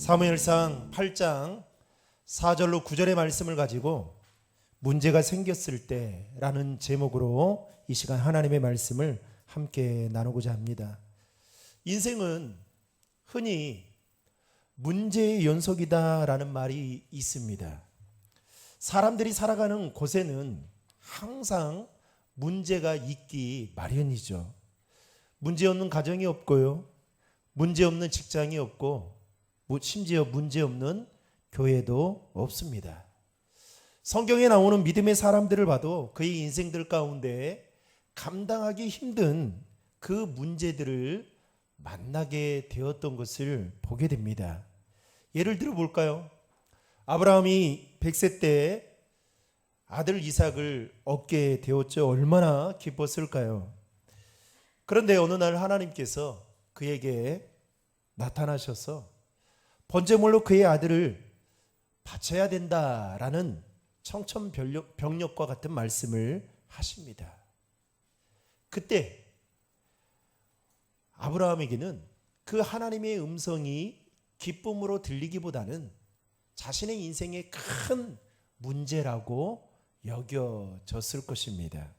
사무엘상 8장 4절로 9절의 말씀을 가지고 문제가 생겼을 때라는 제목으로 이 시간 하나님의 말씀을 함께 나누고자 합니다. 인생은 흔히 문제의 연속이다라는 말이 있습니다. 사람들이 살아가는 곳에는 항상 문제가 있기 마련이죠. 문제 없는 가정이 없고요. 문제 없는 직장이 없고 심지어 문제 없는 교회도 없습니다. 성경에 나오는 믿음의 사람들을 봐도 그의 인생들 가운데 감당하기 힘든 그 문제들을 만나게 되었던 것을 보게 됩니다. 예를 들어 볼까요? 아브라함이 100세 때 아들 이삭을 얻게 되었죠. 얼마나 기뻤을까요? 그런데 어느 날 하나님께서 그에게 나타나셔서 번제물로 그의 아들을 바쳐야 된다라는 청천벽력과 같은 말씀을 하십니다. 그때 아브라함에게는 그 하나님의 음성이 기쁨으로 들리기보다는 자신의 인생의 큰 문제라고 여겨졌을 것입니다.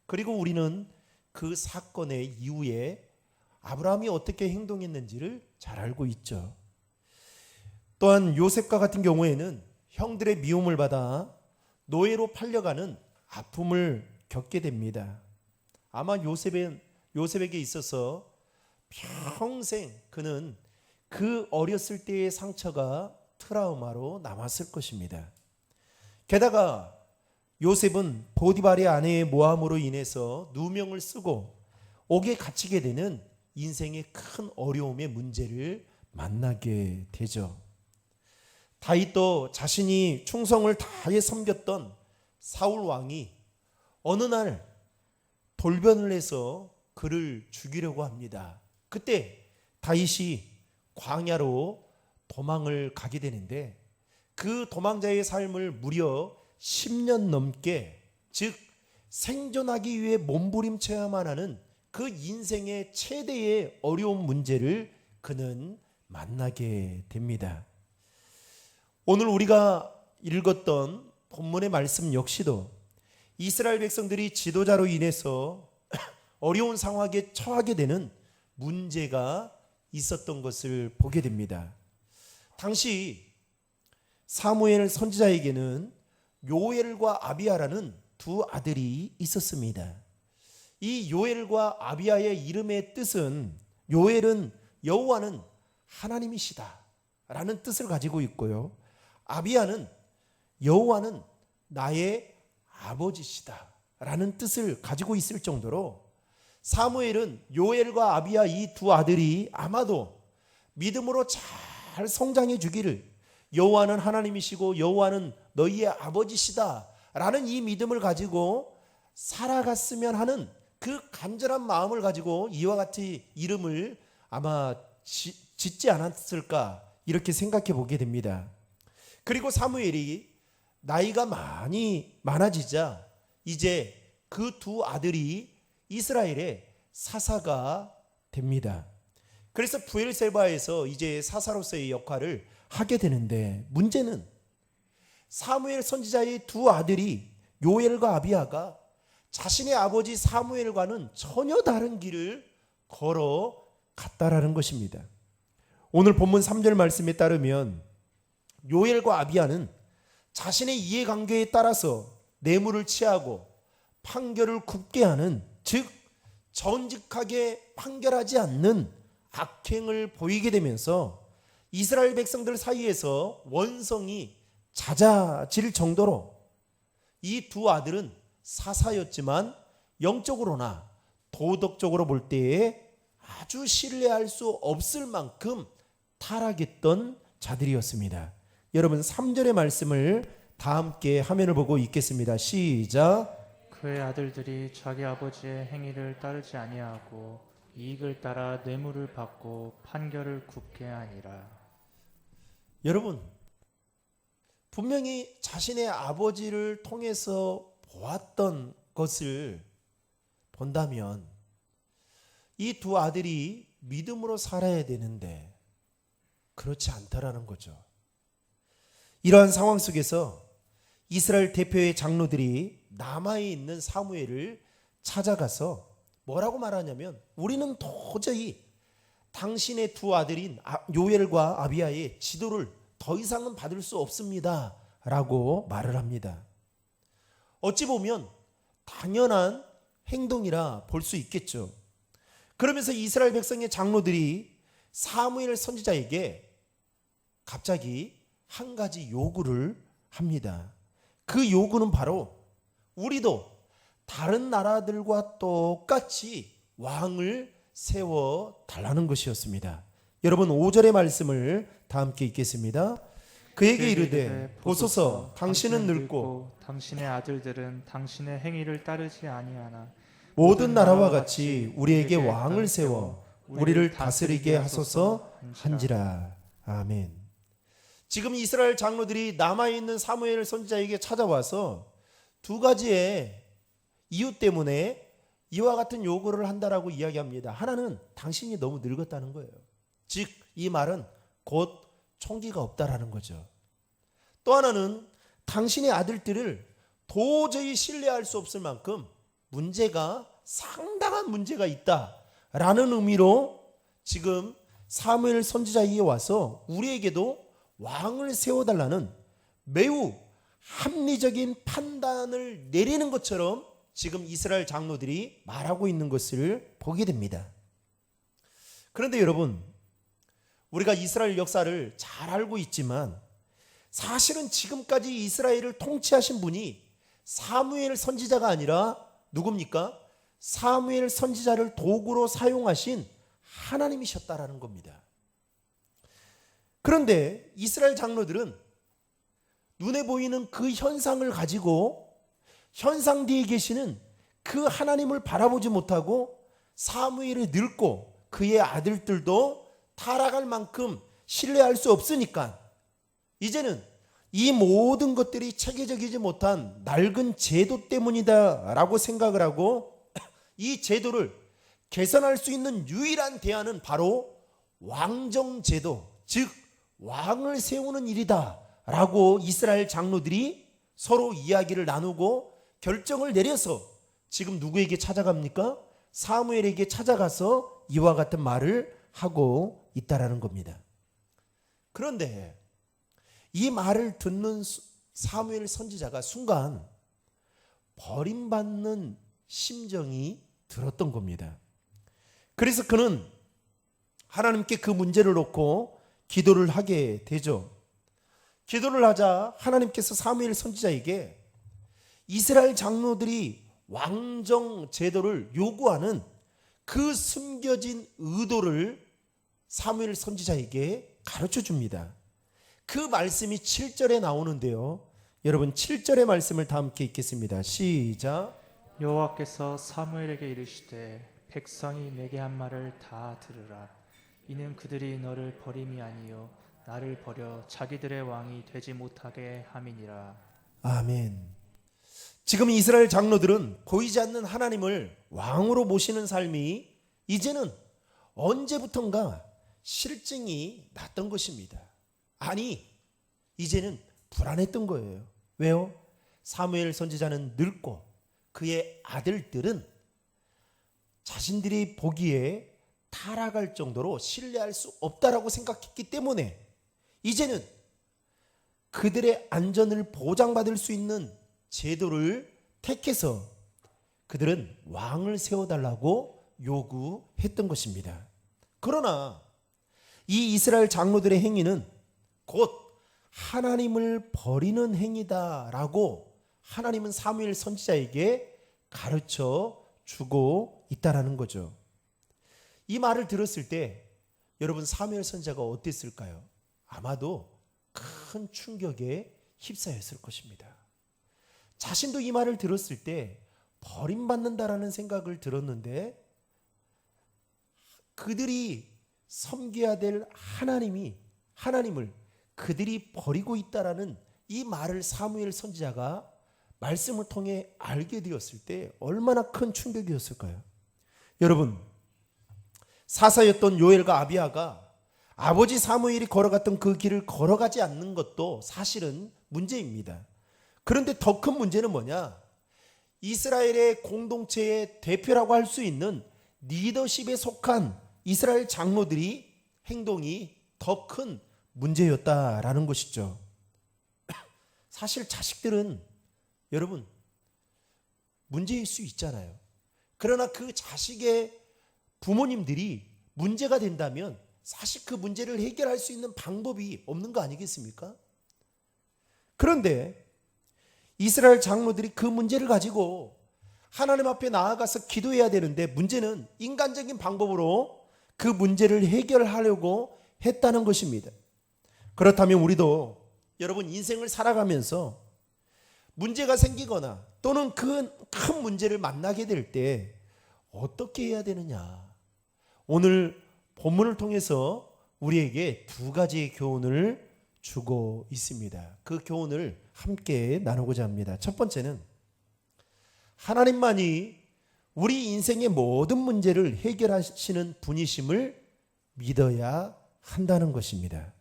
그리고 우리는 그 사건의 이후에 아브라함이 어떻게 행동했는지를 잘 알고 있죠. 또한 요셉과 같은 경우에는 형들의 미움을 받아 노예로 팔려가는 아픔을 겪게 됩니다. 아마 요셉에게 있어서 평생 그는 그 어렸을 때의 상처가 트라우마로 남았을 것입니다. 게다가 요셉은 보디발의 아내의 모함으로 인해서 누명을 쓰고 옥에 갇히게 되는 인생의 큰 어려움의 문제를 만나게 되죠. 다윗도 자신이 충성을 다해 섬겼던 사울 왕이 어느 날 돌변을 해서 그를 죽이려고 합니다. 그때 다윗이 광야로 도망을 가게 되는데 그 도망자의 삶을 무려 10년 넘게, 즉 생존하기 위해 몸부림쳐야만 하는 그 인생의 최대의 어려운 문제를 그는 만나게 됩니다. 오늘 우리가 읽었던 본문의 말씀 역시도 이스라엘 백성들이 지도자로 인해서 어려운 상황에 처하게 되는 문제가 있었던 것을 보게 됩니다. 당시 사무엘 선지자에게는 요엘과 아비야라는 두 아들이 있었습니다. 이 요엘과 아비야의 이름의 뜻은, 요엘은 여호와는 하나님이시다 라는 뜻을 가지고 있고요, 아비야는 여호와는 나의 아버지시다 라는 뜻을 가지고 있을 정도로 사무엘은 요엘과 아비야 이 두 아들이 아마도 믿음으로 잘 성장해 주기를, 여호와는 하나님이시고 여호와는 너희의 아버지시다 라는 이 믿음을 가지고 살아갔으면 하는 그 간절한 마음을 가지고 이와 같이 이름을 아마 짓지 않았을까, 이렇게 생각해 보게 됩니다. 그리고 사무엘이 나이가 많아지자 이제 그 두 아들이 이스라엘의 사사가 됩니다. 그래서 브엘세바에서 이제 사사로서의 역할을 하게 되는데, 문제는 사무엘 선지자의 두 아들이 요엘과 아비야가 자신의 아버지 사무엘과는 전혀 다른 길을 걸어갔다라는 것입니다. 오늘 본문 3절 말씀에 따르면 요엘과 아비야는 자신의 이해관계에 따라서 뇌물을 취하고 판결을 굽게 하는, 즉 정직하게 판결하지 않는 악행을 보이게 되면서 이스라엘 백성들 사이에서 원성이 잦아질 정도로 이 두 아들은 사사였지만 영적으로나 도덕적으로 볼 때에 아주 신뢰할 수 없을 만큼 타락했던 자들이었습니다. 여러분 3절의 말씀을 다 함께 화면을 보고 읽겠습니다. 시작. 그의 아들들이 자기 아버지의 행위를 따르지 아니하고 이익을 따라 뇌물을 받고 판결을 굽게 하니라. 여러분, 분명히 자신의 아버지를 통해서 보았던 것을 본다면 이 두 아들이 믿음으로 살아야 되는데 그렇지 않다라는 거죠. 이러한 상황 속에서 이스라엘 대표의 장로들이 남아에 있는 사무엘을 찾아가서 뭐라고 말하냐면 우리는 도저히 당신의 두 아들인 요엘과 아비야의 지도를 더 이상은 받을 수 없습니다 라고 말을 합니다. 어찌 보면 당연한 행동이라 볼 수 있겠죠. 그러면서 이스라엘 백성의 장로들이 사무엘 선지자에게 갑자기 한 가지 요구를 합니다. 그 요구는 바로 우리도 다른 나라들과 똑같이 왕을 세워 달라는 것이었습니다. 여러분 5절의 말씀을 다 함께 읽겠습니다. 그에게 이르되 보소서 당신은 늙고 당신의 아들들은 당신의 행위를 따르지 아니하나 모든 나라와 같이 우리에게 왕을 세워 우리를 다스리게 하소서 한지라. 아멘. 지금 이스라엘 장로들이 남아있는 사무엘 선지자에게 찾아와서 두 가지의 이유 때문에 이와 같은 요구를 한다라고 이야기합니다. 하나는 당신이 너무 늙었다는 거예요. 즉 이 말은 곧 총기가 없다라는 거죠. 또 하나는 당신의 아들들을 도저히 신뢰할 수 없을 만큼 상당한 문제가 있다라는 의미로 지금 사무엘 선지자에게 와서 우리에게도 왕을 세워달라는 매우 합리적인 판단을 내리는 것처럼 지금 이스라엘 장로들이 말하고 있는 것을 보게 됩니다. 그런데 여러분, 우리가 이스라엘 역사를 잘 알고 있지만 사실은 지금까지 이스라엘을 통치하신 분이 사무엘 선지자가 아니라 누굽니까? 사무엘 선지자를 도구로 사용하신 하나님이셨다라는 겁니다. 그런데 이스라엘 장로들은 눈에 보이는 그 현상을 가지고 현상 뒤에 계시는 그 하나님을 바라보지 못하고 사무엘이 늙고 그의 아들들도 타락할 만큼 신뢰할 수 없으니까 이제는 이 모든 것들이 체계적이지 못한 낡은 제도 때문이다라고 생각을 하고 이 제도를 개선할 수 있는 유일한 대안은 바로 왕정제도, 즉 왕을 세우는 일이다라고 이스라엘 장로들이 서로 이야기를 나누고 결정을 내려서 지금 누구에게 찾아갑니까? 사무엘에게 찾아가서 이와 같은 말을 하고 있다라는 겁니다. 그런데 이 말을 듣는 사무엘 선지자가 순간 버림받는 심정이 들었던 겁니다. 그래서 그는 하나님께 그 문제를 놓고 기도를 하게 되죠. 기도를 하자 하나님께서 사무엘 선지자에게 이스라엘 장로들이 왕정 제도를 요구하는 그 숨겨진 의도를 사무엘 선지자에게 가르쳐 줍니다. 그 말씀이 7절에 나오는데요. 여러분 7절의 말씀을 다 함께 읽겠습니다. 시작. 여호와께서 사무엘에게 이르시되 백성이 내게 한 말을 다 들으라. 이는 그들이 너를 버림이 아니요 나를 버려 자기들의 왕이 되지 못하게 함이니라. 아멘. 지금 이스라엘 장로들은 보이지 않는 하나님을 왕으로 모시는 삶이 이제는 언제부턴가 실증이 났던 것입니다. 아니, 이제는 불안했던 거예요. 왜요? 사무엘 선지자는 늙고 그의 아들들은 자신들이 보기에 타락할 정도로 신뢰할 수 없다라고 생각했기 때문에 이제는 그들의 안전을 보장받을 수 있는 제도를 택해서 그들은 왕을 세워달라고 요구했던 것입니다. 그러나 이 이스라엘 장로들의 행위는 곧 하나님을 버리는 행위다라고 하나님은 사무엘 선지자에게 가르쳐 주고 있다라는 거죠. 이 말을 들었을 때 여러분 사무엘 선지자가 어땠을까요? 아마도 큰 충격에 휩싸였을 것입니다. 자신도 이 말을 들었을 때 버림받는다라는 생각을 들었는데 그들이 섬겨야 될 하나님을 그들이 버리고 있다라는 이 말을 사무엘 선지자가 말씀을 통해 알게 되었을 때 얼마나 큰 충격이었을까요? 여러분, 사사였던 요엘과 아비야가 아버지 사무엘이 걸어갔던 그 길을 걸어가지 않는 것도 사실은 문제입니다. 그런데 더 큰 문제는 뭐냐? 이스라엘의 공동체의 대표라고 할 수 있는 리더십에 속한 이스라엘 장로들이 행동이 더 큰 문제였다라는 것이죠. 사실 자식들은 여러분 문제일 수 있잖아요. 그러나 그 자식의 부모님들이 문제가 된다면 사실 그 문제를 해결할 수 있는 방법이 없는 거 아니겠습니까? 그런데 이스라엘 장로들이 그 문제를 가지고 하나님 앞에 나아가서 기도해야 되는데 문제는 인간적인 방법으로 그 문제를 해결하려고 했다는 것입니다. 그렇다면 우리도 여러분 인생을 살아가면서 문제가 생기거나 또는 그 큰 문제를 만나게 될 때 어떻게 해야 되느냐? 오늘 본문을 통해서 우리에게 두 가지의 교훈을 주고 있습니다. 그 교훈을 함께 나누고자 합니다. 첫 번째는 하나님만이 우리 인생의 모든 문제를 해결하시는 분이심을 믿어야 한다는 것입니다.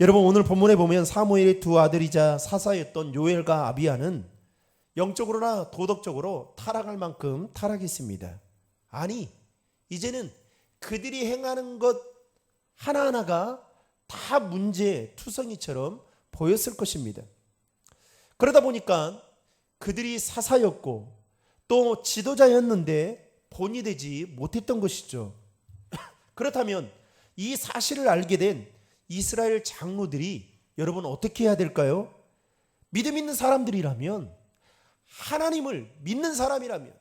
여러분 오늘 본문에 보면 사무엘의 두 아들이자 사사였던 요엘과 아비야는 영적으로나 도덕적으로 타락할 만큼 타락했습니다. 아니 이제는 그들이 행하는 것 하나하나가 다 문제 투성이처럼 보였을 것입니다. 그러다 보니까 그들이 사사였고 또 지도자였는데 본이 되지 못했던 것이죠. 그렇다면 이 사실을 알게 된 이스라엘 장로들이 여러분 어떻게 해야 될까요? 믿음 있는 사람들이라면 하나님을 믿는 사람이라면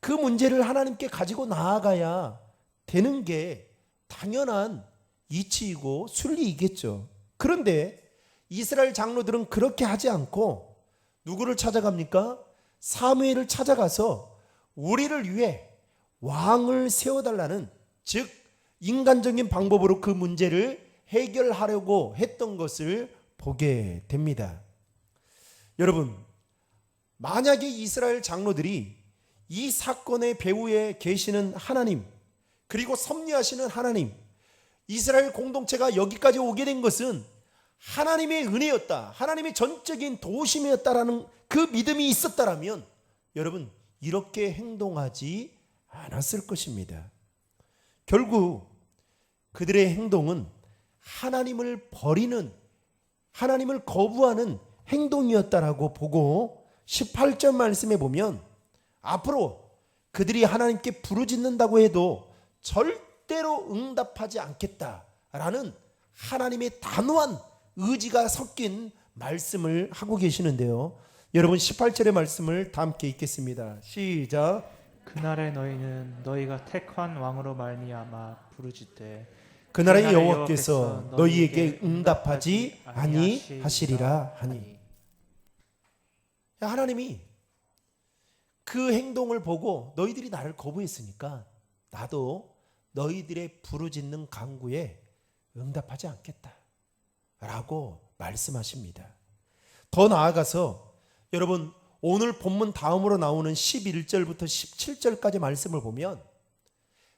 그 문제를 하나님께 가지고 나아가야 되는 게 당연한 이치이고 순리이겠죠. 그런데 이스라엘 장로들은 그렇게 하지 않고 누구를 찾아갑니까? 사무엘을 찾아가서 우리를 위해 왕을 세워달라는 즉 인간적인 방법으로 그 문제를 해결하려고 했던 것을 보게 됩니다. 여러분 만약에 이스라엘 장로들이 이 사건의 배후에 계시는 하나님 그리고 섭리하시는 하나님 이스라엘 공동체가 여기까지 오게 된 것은 하나님의 은혜였다. 하나님의 전적인 도우심이었다라는 그 믿음이 있었다라면 여러분 이렇게 행동하지 않았을 것입니다. 결국 그들의 행동은 하나님을 버리는 하나님을 거부하는 행동이었다라고 보고 18절 말씀에 보면 앞으로 그들이 하나님께 부르짖는다고 해도 절대로 응답하지 않겠다라는 하나님의 단호한 의지가 섞인 말씀을 하고 계시는데요. 여러분 18절의 말씀을 다 함께 읽겠습니다. 시작. 그날에 너희는 너희가 택한 왕으로 말미암아 부르짖되 그날의 여호와께서 너희에게 응답하지 아니하시리라 하니. 하나님이 그 행동을 보고 너희들이 나를 거부했으니까 나도 너희들의 부르짖는 간구에 응답하지 않겠다 라고 말씀하십니다. 더 나아가서 여러분 오늘 본문 다음으로 나오는 11절부터 17절까지 말씀을 보면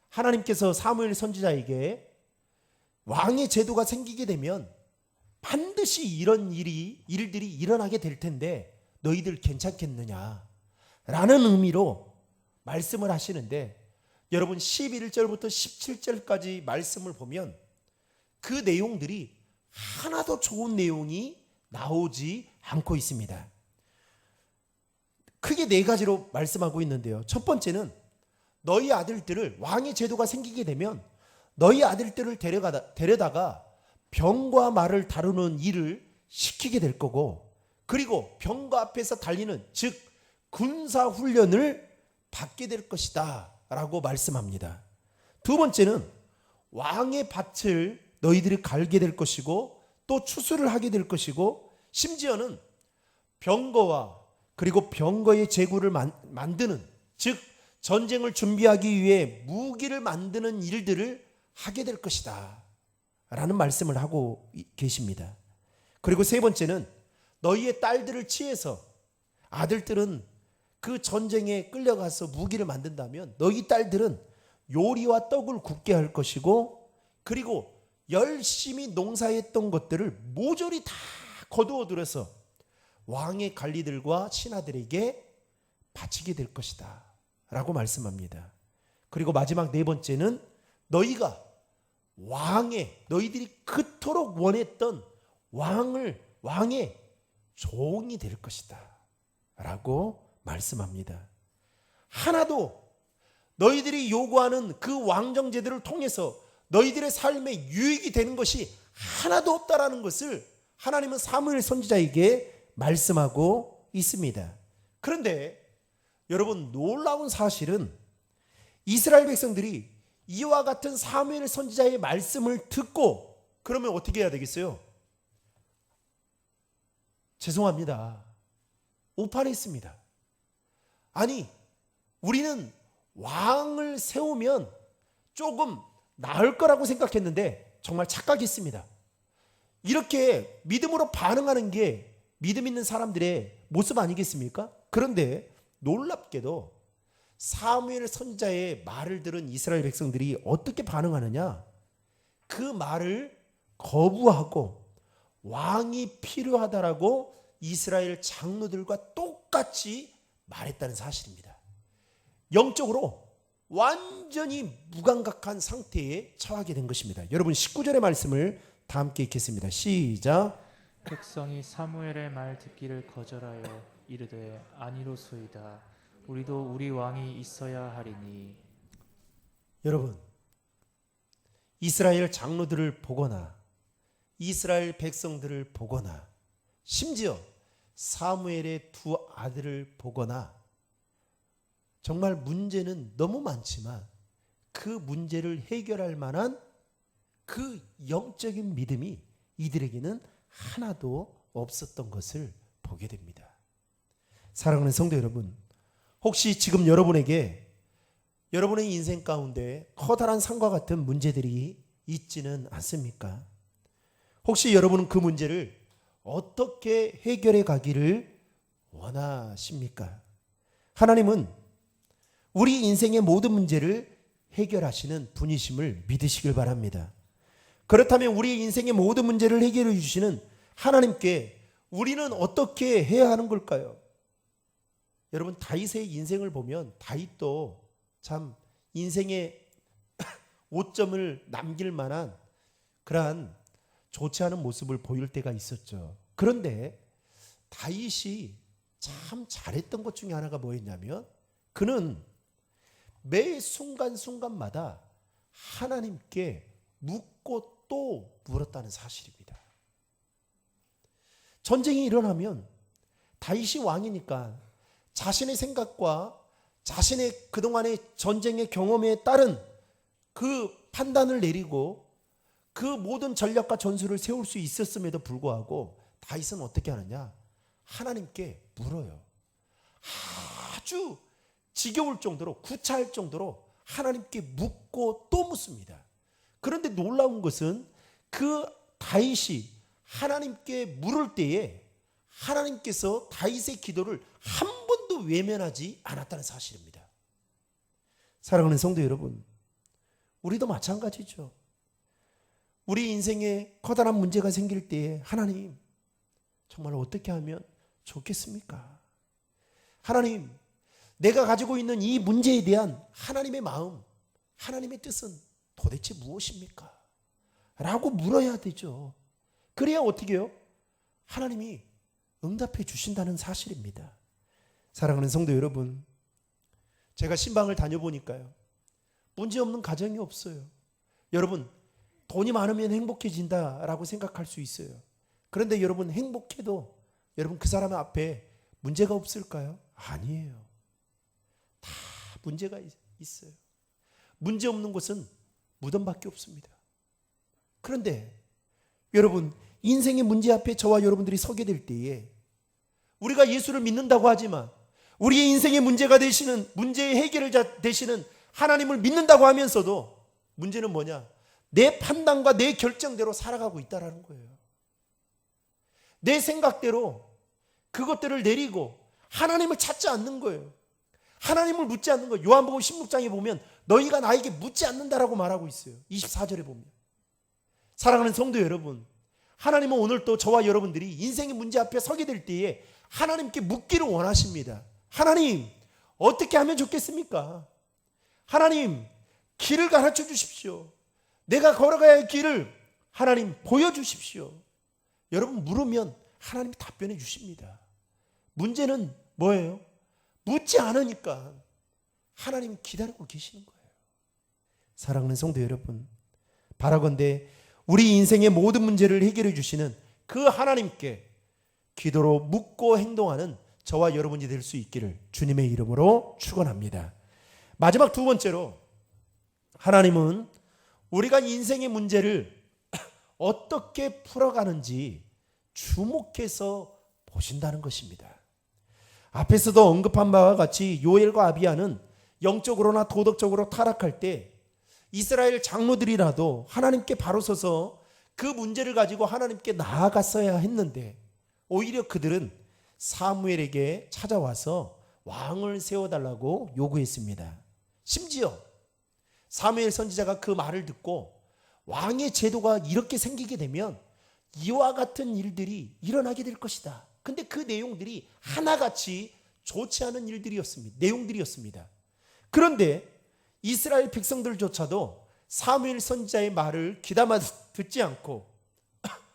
하나님께서 사무엘 선지자에게 왕의 제도가 생기게 되면 반드시 이런 일들이 일어나게 될 텐데 너희들 괜찮겠느냐 라는 의미로 말씀을 하시는데 여러분 11절부터 17절까지 말씀을 보면 그 내용들이 하나도 좋은 내용이 나오지 않고 있습니다. 크게 네 가지로 말씀하고 있는데요. 첫 번째는 너희 아들들을 왕의 제도가 생기게 되면 너희 아들들을 데려다가 병과 말을 다루는 일을 시키게 될 거고 그리고 병과 앞에서 달리는 즉 군사 훈련을 받게 될 것이다 라고 말씀합니다. 두 번째는 왕의 밭을 너희들이 갈게 될 것이고 또 추수를 하게 될 것이고 심지어는 병거와 그리고 병거의 제구를 만드는 즉 전쟁을 준비하기 위해 무기를 만드는 일들을 하게 될 것이다 라는 말씀을 하고 계십니다. 그리고 세 번째는 너희의 딸들을 취해서 아들들은 그 전쟁에 끌려가서 무기를 만든다면 너희 딸들은 요리와 떡을 굽게 할 것이고 그리고 열심히 농사했던 것들을 모조리 다 거두어들여서 왕의 관리들과 신하들에게 바치게 될 것이다 라고 말씀합니다. 그리고 마지막 네 번째는 너희가 너희들이 그토록 원했던 왕의 종이 될 것이다 라고 말씀합니다. 하나도 너희들이 요구하는 그 왕정제도를 통해서 너희들의 삶에 유익이 되는 것이 하나도 없다라는 것을 하나님은 사무엘 선지자에게 말씀하고 있습니다. 그런데 여러분, 놀라운 사실은 이스라엘 백성들이 이와 같은 사무엘 선지자의 말씀을 듣고 그러면 어떻게 해야 되겠어요? 죄송합니다, 오판했습니다. 아니, 우리는 왕을 세우면 조금 나을 거라고 생각했는데 정말 착각했습니다. 이렇게 믿음으로 반응하는 게 믿음 있는 사람들의 모습 아니겠습니까? 그런데 놀랍게도 사무엘 선지자의 말을 들은 이스라엘 백성들이 어떻게 반응하느냐? 그 말을 거부하고 왕이 필요하다라고 이스라엘 장로들과 똑같이 말했다는 사실입니다. 영적으로 완전히 무감각한 상태에 처하게 된 것입니다. 여러분, 19절의 말씀을 다 함께 읽겠습니다. 시작. 백성이 사무엘의 말 듣기를 거절하여 이르되 아니로소이다. 우리도 우리 왕이 있어야 하리니. 여러분, 이스라엘 장로들을 보거나 이스라엘 백성들을 보거나 심지어 사무엘의 두 아들을 보거나 정말 문제는 너무 많지만 그 문제를 해결할 만한 그 영적인 믿음이 이들에게는 하나도 없었던 것을 보게 됩니다. 사랑하는 성도 여러분, 혹시 지금 여러분에게 여러분의 인생 가운데 커다란 산과 같은 문제들이 있지는 않습니까? 혹시 여러분은 그 문제를 어떻게 해결해 가기를 원하십니까? 하나님은 우리 인생의 모든 문제를 해결하시는 분이심을 믿으시길 바랍니다. 그렇다면 우리 인생의 모든 문제를 해결해 주시는 하나님께 우리는 어떻게 해야 하는 걸까요? 여러분, 다윗의 인생을 보면 다윗도 참 인생의 오점을 남길 만한 그러한 좋지 않은 모습을 보일 때가 있었죠. 그런데 다윗이 참 잘했던 것 중에 하나가 뭐였냐면 그는 매 순간순간마다 하나님께 묻고 또 물었다는 사실입니다. 전쟁이 일어나면 다윗이 왕이니까 자신의 생각과 자신의 그동안의 전쟁의 경험에 따른 그 판단을 내리고 그 모든 전략과 전술을 세울 수 있었음에도 불구하고 다윗은 어떻게 하느냐? 하나님께 물어요. 아주 지겨울 정도로, 구차할 정도로 하나님께 묻고 또 묻습니다. 그런데 놀라운 것은 그 다윗이 하나님께 물을 때에 하나님께서 다윗의 기도를 한 번도 외면하지 않았다는 사실입니다. 사랑하는 성도 여러분, 우리도 마찬가지죠. 우리 인생에 커다란 문제가 생길 때에 하나님, 정말 어떻게 하면 좋겠습니까? 하나님, 내가 가지고 있는 이 문제에 대한 하나님의 마음, 하나님의 뜻은 도대체 무엇입니까? 라고 물어야 되죠. 그래야 어떻게 해요? 하나님이 응답해 주신다는 사실입니다. 사랑하는 성도 여러분, 제가 신방을 다녀보니까요, 문제없는 가정이 없어요. 여러분, 돈이 많으면 행복해진다라고 생각할 수 있어요. 그런데 여러분, 행복해도 여러분 그 사람 앞에 문제가 없을까요? 아니에요. 다 문제가 있어요. 문제 없는 곳은 무덤밖에 없습니다. 그런데 여러분, 인생의 문제 앞에 저와 여러분들이 서게 될 때에 우리가 예수를 믿는다고 하지만 우리의 인생의 문제가 되시는, 문제의 해결자 되시는 하나님을 믿는다고 하면서도 문제는 뭐냐? 내 판단과 내 결정대로 살아가고 있다는 거예요. 내 생각대로 그것들을 내리고 하나님을 찾지 않는 거예요. 하나님을 묻지 않는 거예요. 요한복음 16장에 보면 너희가 나에게 묻지 않는다라고 말하고 있어요. 24절에 보면. 사랑하는 성도 여러분, 하나님은 오늘 또 저와 여러분들이 인생의 문제 앞에 서게 될 때에 하나님께 묻기를 원하십니다. 하나님, 어떻게 하면 좋겠습니까? 하나님, 길을 가르쳐 주십시오. 내가 걸어가야 할 길을 하나님 보여주십시오. 여러분, 물으면 하나님이 답변해 주십니다. 문제는 뭐예요? 묻지 않으니까 하나님 기다리고 계시는 거예요. 사랑하는 성도 여러분, 바라건대 우리 인생의 모든 문제를 해결해 주시는 그 하나님께 기도로 묻고 행동하는 저와 여러분이 될 수 있기를 주님의 이름으로 축원합니다. 마지막 두 번째로, 하나님은 우리가 인생의 문제를 어떻게 풀어가는지 주목해서 보신다는 것입니다. 앞에서도 언급한 바와 같이 요엘과 아비야는 영적으로나 도덕적으로 타락할 때 이스라엘 장로들이라도 하나님께 바로 서서 그 문제를 가지고 하나님께 나아갔어야 했는데 오히려 그들은 사무엘에게 찾아와서 왕을 세워달라고 요구했습니다. 심지어 사무엘 선지자가 그 말을 듣고 왕의 제도가 이렇게 생기게 되면 이와 같은 일들이 일어나게 될 것이다. 근데 그 내용들이 하나같이 좋지 않은 내용들이었습니다. 그런데 이스라엘 백성들조차도 사무엘 선지자의 말을 귀담아 듣지 않고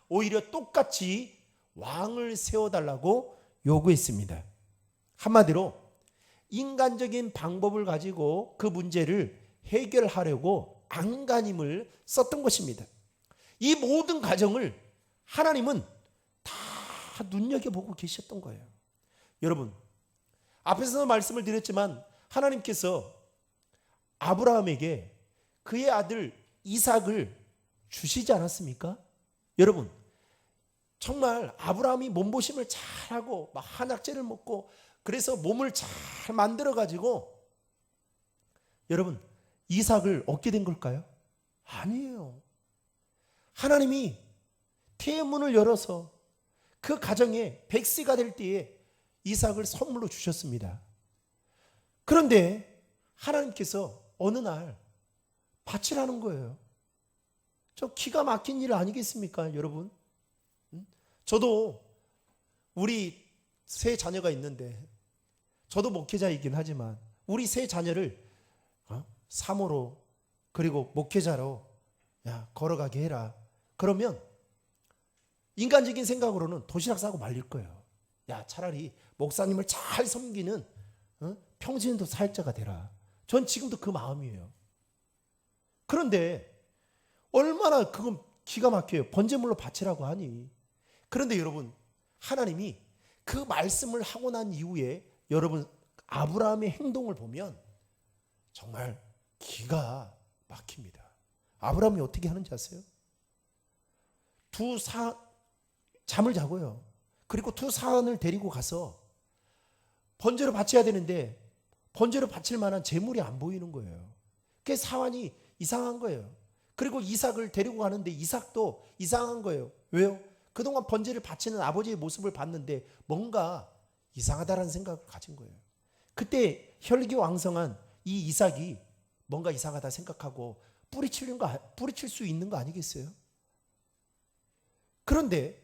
오히려 똑같이 왕을 세워달라고 요구했습니다. 한마디로 인간적인 방법을 가지고 그 문제를 해결하려고 안간힘을 썼던 것입니다. 이 모든 과정을 하나님은 다 눈여겨보고 계셨던 거예요. 여러분, 앞에서 말씀을 드렸지만 하나님께서 아브라함에게 그의 아들 이삭을 주시지 않았습니까? 여러분, 정말 아브라함이 몸보심을 잘하고 막 한약재를 먹고 그래서 몸을 잘 만들어 가지고 여러분 이삭을 얻게 된 걸까요? 아니에요. 하나님이 태문을 열어서 그 가정에 100세가 될 때에 이삭을 선물로 주셨습니다. 그런데 하나님께서 어느 날 바치라는 거예요. 저 기가 막힌 일 아니겠습니까, 여러분? 저도 우리 세 자녀가 있는데 저도 목회자이긴 하지만 우리 세 자녀를 사모로 그리고 목회자로 걸어가게 해라. 그러면 인간적인 생각으로는 도시락 싸고 말릴 거예요. 차라리 목사님을 잘 섬기는 평신도 사역자가 되라. 전 지금도 그 마음이에요. 그런데 얼마나 그건 기가 막혀요. 번제물로 바치라고 하니. 그런데 여러분, 하나님이 그 말씀을 하고 난 이후에 여러분 아브라함의 행동을 보면 정말 기가 막힙니다. 아브라함이 어떻게 하는지 아세요? 잠을 자고요. 그리고 두 사안을 데리고 가서 번제로 바쳐야 되는데 번제로 바칠 만한 재물이 안 보이는 거예요. 그 사안이 이상한 거예요. 그리고 이삭을 데리고 가는데 이삭도 이상한 거예요. 왜요? 그동안 번제를 바치는 아버지의 모습을 봤는데 뭔가 이상하다라는 생각을 가진 거예요. 그때 혈기왕성한 이 이삭이 뭔가 이상하다 생각하고 뿌리칠 수 있는 거 아니겠어요? 그런데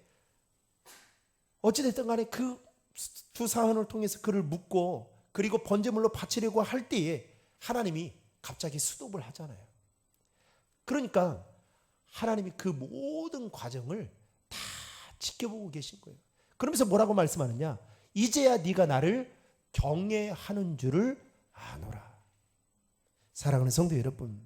어찌됐든 간에 그 두 사안을 통해서 그를 묻고 그리고 번제물로 바치려고 할 때에 하나님이 갑자기 수독을 하잖아요. 그러니까 하나님이 그 모든 과정을 다 지켜보고 계신 거예요. 그러면서 뭐라고 말씀하느냐? 이제야 네가 나를 경외하는 줄을 아노라. 사랑하는 성도 여러분,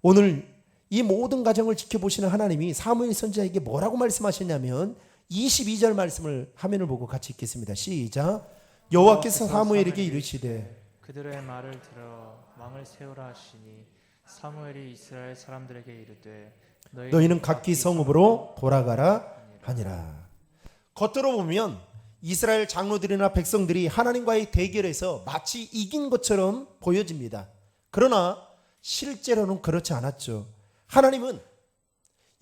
오늘 이 모든 과정을 지켜보시는 하나님이 사무엘 선지자에게 뭐라고 말씀하셨냐면 22절 말씀을 화면을 보고 같이 읽겠습니다. 시작. 여호와께서 사무엘에게 이르시되 그들의 말을 들어 왕을 세우라 하시니 사무엘이 이스라엘 사람들에게 이르되 너희는 각기 성읍으로 돌아가라 하니라. 겉으로 보면 이스라엘 장로들이나 백성들이 하나님과의 대결에서 마치 이긴 것처럼 보여집니다. 그러나 실제로는 그렇지 않았죠. 하나님은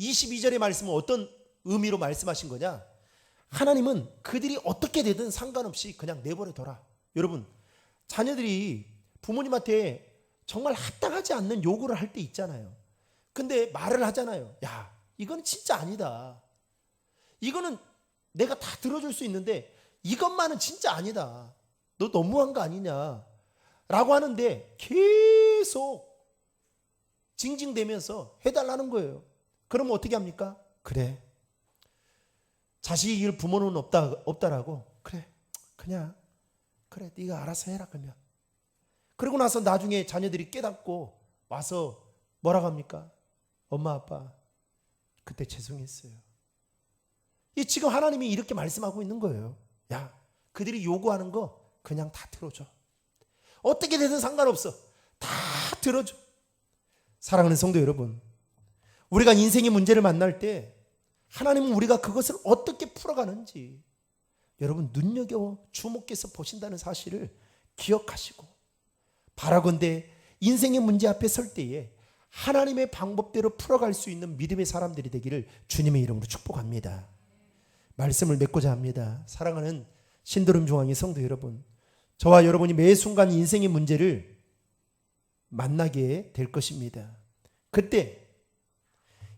22절의 말씀은 어떤 의미로 말씀하신 거냐? 하나님은 그들이 어떻게 되든 상관없이 그냥 내버려둬라. 여러분, 자녀들이 부모님한테 정말 합당하지 않는 요구를 할 때 있잖아요. 근데 말을 하잖아요. 이건 진짜 아니다. 이거는 내가 다 들어줄 수 있는데 이것만은 진짜 아니다. 너 너무한 거 아니냐 라고 하는데 계속 징징대면서 해달라는 거예요. 그러면 어떻게 합니까? 그래, 자식이 이길 부모는 없다라고. 그래, 그래 네가 알아서 해라. 그러면 그러고 나서 나중에 자녀들이 깨닫고 와서 뭐라고 합니까? 엄마 아빠 그때 죄송했어요. 이 지금 하나님이 이렇게 말씀하고 있는 거예요. 야, 그들이 요구하는 거 그냥 다 들어줘. 어떻게 되든 상관없어. 다 들어줘. 사랑하는 성도 여러분, 우리가 인생의 문제를 만날 때 하나님은 우리가 그것을 어떻게 풀어가는지 여러분 눈여겨 주목해서 보신다는 사실을 기억하시고, 바라건대 인생의 문제 앞에 설 때에 하나님의 방법대로 풀어갈 수 있는 믿음의 사람들이 되기를 주님의 이름으로 축복합니다. 말씀을 맺고자 합니다. 사랑하는 신도림 중앙의 성도 여러분, 저와 여러분이 매 순간 인생의 문제를 만나게 될 것입니다. 그때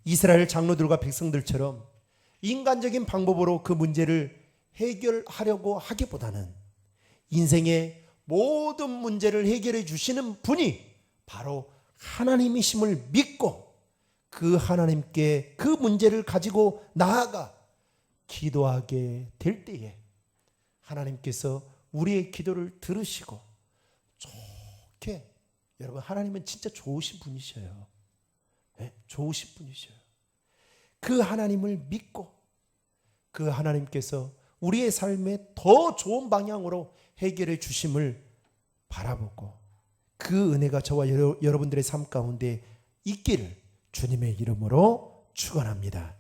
이스라엘 장로들과 백성들처럼 인간적인 방법으로 그 문제를 해결하려고 하기보다는 인생의 모든 문제를 해결해 주시는 분이 바로 하나님이심을 믿고 그 하나님께 그 문제를 가지고 나아가 기도하게 될 때에 하나님께서 우리의 기도를 들으시고 좋게, 여러분 하나님은 진짜 좋으신 분이셔요. 네, 좋으신 분이셔요. 그 하나님을 믿고 그 하나님께서 우리의 삶에 더 좋은 방향으로 해결해 주심을 바라보고 그 은혜가 저와 여러분들의 삶 가운데 있기를 주님의 이름으로 축원합니다.